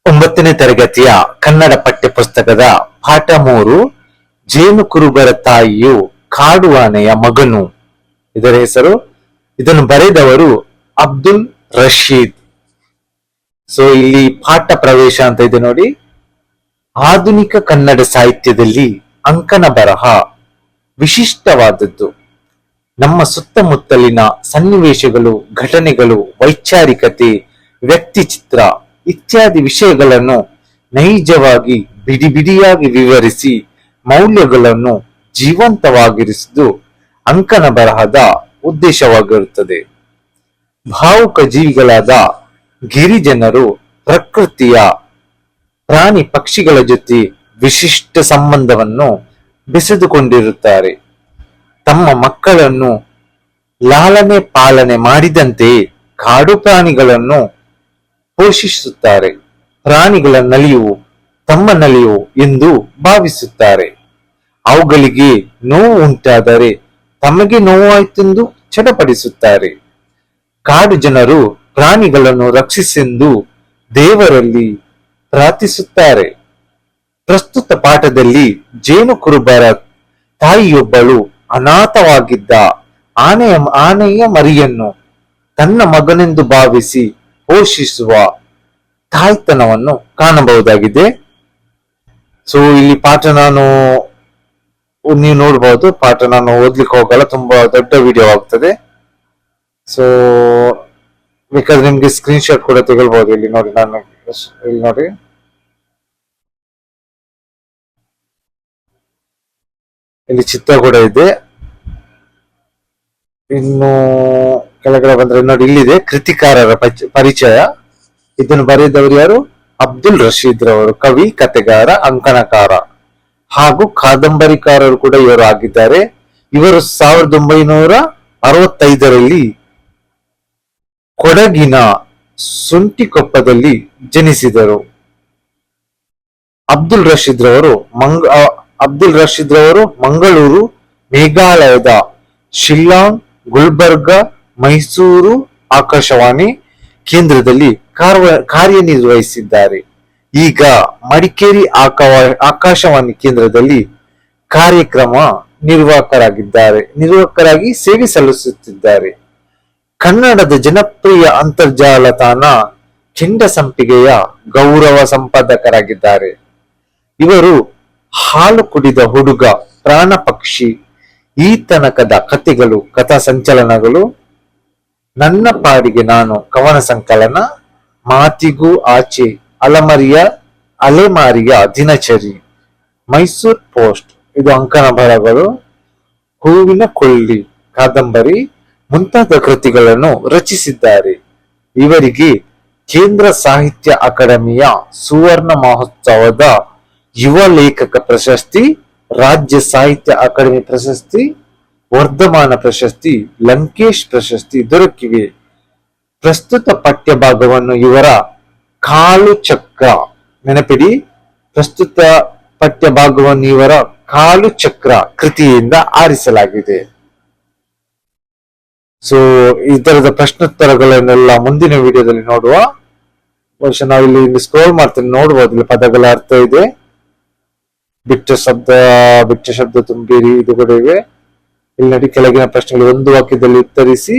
9ನೇ ತರಗತಿಯ ಕನ್ನಡ ಪಠ್ಯ ಪುಸ್ತಕದ ಪಾಠ 3 ಜೇನು ಕುರುಬರ ತಾಯಿಯು ಕಾಡು ಆನೆಯ ಮಗನು. ಇದರ ಹೆಸರು. ಇದನ್ನು ಬರೆದವರು ಅಬ್ದುಲ್ ರಶೀದ್. ಸೊ ಇಲ್ಲಿ ಪಾಠ ಪ್ರವೇಶ ಅಂತ ಇದೆ ನೋಡಿ. ಆಧುನಿಕ ಕನ್ನಡ ಸಾಹಿತ್ಯದಲ್ಲಿ ಅಂಕನ ಬರಹ ವಿಶಿಷ್ಟವಾದದ್ದು. ನಮ್ಮ ಸುತ್ತಮುತ್ತಲಿನ ಸನ್ನಿವೇಶಗಳು, ಘಟನೆಗಳು, ವೈಚಾರಿಕತೆ, ವ್ಯಕ್ತಿ ಚಿತ್ರ ಇತ್ಯಾದಿ ವಿಷಯಗಳನ್ನು ನೈಜವಾಗಿ ಬಿಡಿಯಾಗಿ ವಿವರಿಸಿ ಮೌಲ್ಯಗಳನ್ನು ಜೀವಂತವಾಗಿರಿಸುವುದು ಅಂಕನ ಬರಹದ ಉದ್ದೇಶವಾಗಿರುತ್ತದೆ. ಭಾವುಕ ಜೀವಿಗಳಾದ ಗಿರಿಜನರು ಪ್ರಕೃತಿಯ ಪ್ರಾಣಿ ಪಕ್ಷಿಗಳ ಜೊತೆ ವಿಶಿಷ್ಟ ಸಂಬಂಧವನ್ನು ಬೆಸೆದುಕೊಂಡಿರುತ್ತಾರೆ. ತಮ್ಮ ಮಕ್ಕಳನ್ನು ಲಾಲನೆ ಪಾಲನೆ ಮಾಡಿದಂತೆಯೇ ಕಾಡು ಪ್ರಾಣಿಗಳನ್ನು ಪೋಷಿಸುತ್ತಾರೆ. ಪ್ರಾಣಿಗಳ ನಲಿವು ತಮ್ಮ ನಲಿವು ಎಂದು ಭಾವಿಸುತ್ತಾರೆ. ಅವುಗಳಿಗೆ ನೋವು ಉಂಟಾದರೆ ತಮಗೆ ನೋವಾಯಿತೆಂದು ಚಡಪಡಿಸುತ್ತಾರೆ. ಕಾಡು ಜನರು ಪ್ರಾಣಿಗಳನ್ನು ರಕ್ಷಿಸೆಂದು ದೇವರಲ್ಲಿ ಪ್ರಾರ್ಥಿಸುತ್ತಾರೆ. ಪ್ರಸ್ತುತ ಪಾಠದಲ್ಲಿ ಜೇನು ಕುರುಬರ ತಾಯಿಯೊಬ್ಬಳು ಅನಾಥವಾಗಿದ್ದ ಆನೆಯ ಮರಿಯನ್ನು ತನ್ನ ಮಗನೆಂದು ಭಾವಿಸಿ ಪೋಷಿಸುವ ತಾಯ್ತನವನ್ನು ಕಾಣಬಹುದಾಗಿದೆ. ಸೊ ಇಲ್ಲಿ ಪಾಠ ನೀವು ನೋಡಬಹುದು. ಪಾಠ ನಾನು ಓದ್ಲಿಕ್ಕೆ ಹೋಗಲ್ಲ, ತುಂಬಾ ದೊಡ್ಡ ವಿಡಿಯೋ ಆಗ್ತದೆ. ಸೊ ಬೇಕಾದ್ರೆ ನಿಮ್ಗೆ ಸ್ಕ್ರೀನ್ ಶಾಟ್ ಕೂಡ ತೆಗೊಳ್ಬಹುದು. ಇಲ್ಲಿ ನೋಡಿ, ಇಲ್ಲಿ ನೋಡಿ, ಇಲ್ಲಿ ಚಿತ್ರ ಕೂಡ ಇದೆ. ಇನ್ನು ಕೆಳಗಡೆ ಬಂದ್ರೆ ನೋಡಿ, ಇಲ್ಲಿದೆ ಕೃತಿಕಾರರ ಪರಿಚಯ. ಇದನ್ನು ಬರೆದವರು ಯಾರು? ಅಬ್ದುಲ್ ರಶೀದ್ ರವರು. ಕವಿ, ಕಥೆಗಾರ, ಅಂಕಣಕಾರ ಹಾಗೂ ಕಾದಂಬರಿಕಾರರು ಕೂಡ ಇವರು ಆಗಿದ್ದಾರೆ. ಇವರು 1965ರಲ್ಲಿ ಕೊಡಗಿನ ಸುಂಟಿಕೊಪ್ಪದಲ್ಲಿ ಜನಿಸಿದರು. ಅಬ್ದುಲ್ ರಶೀದ್ ರವರು ಮಂಗಳೂರು, ಮೇಘಾಲಯದ ಶಿಲ್ಲಾಂಗ್, ಗುಲ್ಬರ್ಗ, ಮೈಸೂರು ಆಕಾಶವಾಣಿ ಕೇಂದ್ರದಲ್ಲಿ ಕಾರ್ಯನಿರ್ವಹಿಸಿದ್ದಾರೆ. ಈಗ ಮಡಿಕೇರಿ ಆಕಾಶವಾಣಿ ಕೇಂದ್ರದಲ್ಲಿ ಕಾರ್ಯಕ್ರಮ ನಿರ್ವಾಹಕರಾಗಿ ಸೇವೆ ಸಲ್ಲಿಸುತ್ತಿದ್ದಾರೆ. ಕನ್ನಡದ ಜನಪ್ರಿಯ ಅಂತರ್ಜಾಲ ತಾಣ ಕೆಂಡ ಸಂಪಿಗೆಯ ಗೌರವ ಸಂಪಾದಕರಾಗಿದ್ದಾರೆ. ಇವರು ಹಾಲು ಕುಡಿದ ಹುಡುಗ, ಪ್ರಾಣ ಪಕ್ಷಿ, ಈ ತನಕದ ಕಥೆಗಳು, ಕಥಾ ಸಂಚಲನಗಳು, ನನ್ನ ಪಾಡಿಗೆ ನಾನು ಕವನ ಸಂಕಲನ, ಮಾತಿಗೂ ಆಚೆ, ಅಲೆಮಾರಿಯ ದಿನಚರಿ, ಮೈಸೂರು ಪೋಸ್ಟ್ ಇದು ಅಂಕನ ಬರಹಗಳು, ಹೂವಿನ ಕೊಳ್ಳಿ ಕಾದಂಬರಿ ಮುಂತಾದ ಕೃತಿಗಳನ್ನು ರಚಿಸಿದ್ದಾರೆ. ಇವರಿಗೆ ಕೇಂದ್ರ ಸಾಹಿತ್ಯ ಅಕಾಡೆಮಿಯ ಸುವರ್ಣ ಮಹೋತ್ಸವದ ಯುವ ಲೇಖಕ ಪ್ರಶಸ್ತಿ, ರಾಜ್ಯ ಸಾಹಿತ್ಯ ಅಕಾಡೆಮಿ ಪ್ರಶಸ್ತಿ, ವರ್ಧಮಾನ ಪ್ರಶಸ್ತಿ, ಲಂಕೇಶ್ ಪ್ರಶಸ್ತಿ ದೊರಕಿವೆ. ಪ್ರಸ್ತುತ ಪಠ್ಯ ಭಾಗವನ್ನು ಇವರ ಕಾಲು ಚಕ್ರ, ನೆನಪಿಡಿ, ಪ್ರಸ್ತುತ ಪಠ್ಯ ಭಾಗವನ್ನು ಇವರ ಕಾಲು ಚಕ್ರ ಕೃತಿಯಿಂದ ಆರಿಸಲಾಗಿದೆ. ಸೊ ಈ ತರದ ಪ್ರಶ್ನೋತ್ತರಗಳನ್ನೆಲ್ಲ ಮುಂದಿನ ವಿಡಿಯೋದಲ್ಲಿ ನೋಡುವ. ಬಹುಶಃ ನಾವು ಇಲ್ಲಿ ಸ್ಕ್ರೋಲ್ ಮಾಡ್ತೇನೆ, ನೋಡಬಹುದು. ಇಲ್ಲಿ ಪದಗಳ ಅರ್ಥ ಇದೆ, ಬಿಟ್ಟ ಶಬ್ದ ತುಂಬಿರಿ ಇದು ಕೂಡ ಇವೆ. ಇಲ್ಲಿ ನೋಡಿ, ಕೆಳಗಿನ ಪ್ರಶ್ನೆಗಳು ಒಂದು ವಾಕ್ಯದಲ್ಲಿ ಉತ್ತರಿಸಿ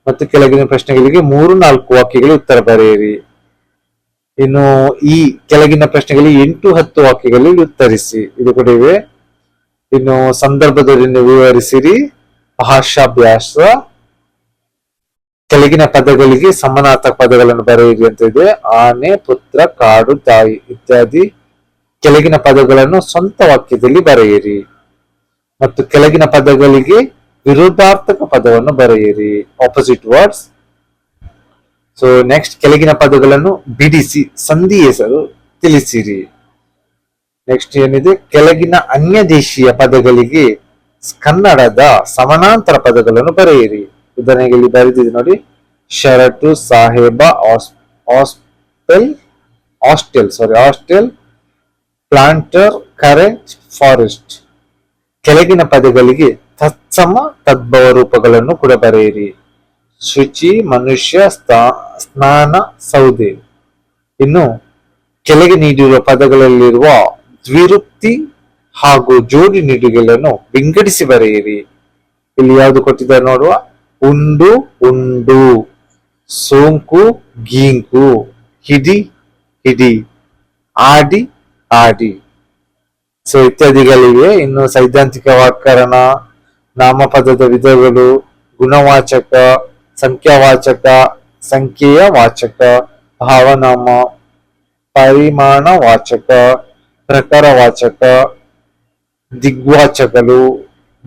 ಮತ್ತು ಕೆಳಗಿನ ಪ್ರಶ್ನೆಗಳಿಗೆ 3-4 ವಾಕ್ಯಗಳು ಉತ್ತರ ಬರೆಯಿರಿ. ಇನ್ನು ಈ ಕೆಳಗಿನ ಪ್ರಶ್ನೆಗಳಿಗೆ 8-10 ವಾಕ್ಯಗಳಲ್ಲಿ ಉತ್ತರಿಸಿ ಇದು ಕೂಡ ಇವೆ. ಇನ್ನು ಸಂದರ್ಭದಲ್ಲಿ ವಿವರಿಸಿರಿ, ಭಾಷಾಭ್ಯಾಸ, ಕೆಳಗಿನ ಪದಗಳಿಗೆ ಸಮಾನಾರ್ಥಕ ಪದಗಳನ್ನು ಬರೆಯಿರಿ ಅಂತ ಇದೆ. ಆನೆ, ಪುತ್ರ, ಕಾಡು, ತಾಯಿ ಇತ್ಯಾದಿ ಕೆಳಗಿನ ಪದಗಳನ್ನು ಸ್ವಂತ ವಾಕ್ಯದಲ್ಲಿ ಬರೆಯಿರಿ ಮತ್ತು ಕೆಳಗಿನ ಪದಗಳಿಗೆ ವಿರೋಧಾರ್ಥಕ ಪದವನ್ನು ಬರೆಯಿರಿ, ಆಪೋಸಿಟ್ ವರ್ಡ್ಸ್. ಸೊ ನೆಕ್ಸ್ಟ್, ಕೆಳಗಿನ ಪದಗಳನ್ನು ಬಿಡಿಸಿ ಸಂಧಿ ಹೆಸರು ತಿಳಿಸಿರಿ. ನೆಕ್ಸ್ಟ್ ಏನಿದೆ, ಕೆಳಗಿನ ಅನ್ಯ ದೇಶೀಯ ಪದಗಳಿಗೆ ಕನ್ನಡದ ಸಮಾನಾಂತರ ಪದಗಳನ್ನು ಬರೆಯಿರಿ. ಉದಾಹರಣೆಗೆ ಇಲ್ಲಿ ಬರೆದಿದೆ ನೋಡಿ, ಶರಟು, ಸಾಹೇಬ, ಹಾಸ್ಟೆಲ್, ಪ್ಲಾಂಟರ್, ಕರೆಂಟ್, ಫಾರೆಸ್ಟ್. ಕೆಳಗಿನ ಪದಗಳಿಗೆ ತತ್ಸಮ ತದ್ಭವ ರೂಪಗಳನ್ನು ಕೂಡ ಬರೆಯಿರಿ. ಶುಚಿ, ಮನುಷ್ಯ, ಸ್ನಾನ, ಸೌದೆ. ಇನ್ನು ಕೆಳಗೆ ನೀಡಿರುವ ಪದಗಳಲ್ಲಿರುವ ದ್ವಿರುಕ್ತಿ ಹಾಗೂ ಜೋಡಿ ನುಡಿಗಳನ್ನು ವಿಂಗಡಿಸಿ ಬರೆಯಿರಿ. ಇಲ್ಲಿ ಯಾವುದು ಕೊಟ್ಟಿದ್ದಾರೆ ನೋಡುವ. ಉಂಡು ಉಂಡು, ಸೋಂಕು ಗೀಂಕು, ಹಿಡಿ ಹಿಡಿ, ಆಡಿ ಆಡಿ. ಸೊ ಇತ್ಯಾದಿಗಳಿವೆ. ಇನ್ನು ಸೈದ್ಧಾಂತಿಕ ವ್ಯಾಕರಣ, ನಾಮಪದದ ವಿಧಗಳು, ಗುಣವಾಚಕ, ಸಂಖ್ಯಾವಾಚಕ, ಸಂಖ್ಯೆಯ ವಾಚಕ, ಭಾವನಾಮ, ಪರಿಮಾಣವಾಚಕ, ಪ್ರಕಾರವಾಚಕ,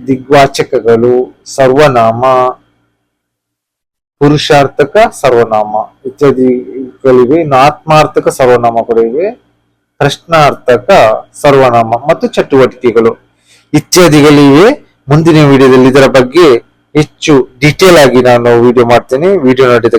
ದಿಗ್ವಾಚಕಗಳು, ಸರ್ವನಾಮ, ಪುರುಷಾರ್ಥಕ ಸರ್ವನಾಮ ಇತ್ಯಾದಿಗಳಿವೆ. ಇನ್ನು ಆತ್ಮಾರ್ಥಕ ಸರ್ವನಾಮ ಕೂಡ ಇವೆ, ಪ್ರಶ್ನಾರ್ಥಕ ಸರ್ವನಾಮ ಮತ್ತು ಚಟುವಟಿಕೆಗಳು ಇತ್ಯಾದಿಗಳಿವೆ. ಮುಂದಿನ ವಿಡಿಯೋದಲ್ಲಿ ಇದರ ಬಗ್ಗೆ ಹೆಚ್ಚು ಡೀಟೇಲ್ ಆಗಿ ನಾನು ವಿಡಿಯೋ ಮಾಡ್ತೇನೆ. ವಿಡಿಯೋ ನೋಡಿದ